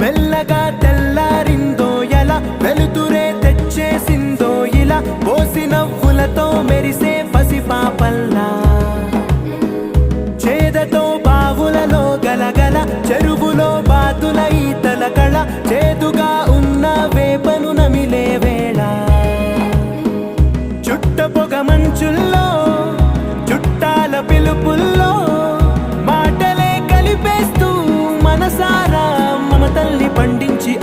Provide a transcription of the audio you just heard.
మెల్లగా తెల్లారిందో ఎలా, వెలుతురే తెచ్చేసిందో ఇలా, పోసి నవ్వులతో మెరిసే పసిపాపల్లా. చేదతో బావులలో గలగల, చెరువులో బాతుల ఈతల కళ, చేదుగా ఉన్న వేపను నమిలే వేళ. చుట్ట పొగ మంచుల్లో, చుట్టాల పిలుపుల్లో, మాటలే కలిపేస్తూ మనసారా మమతల్ని పండించి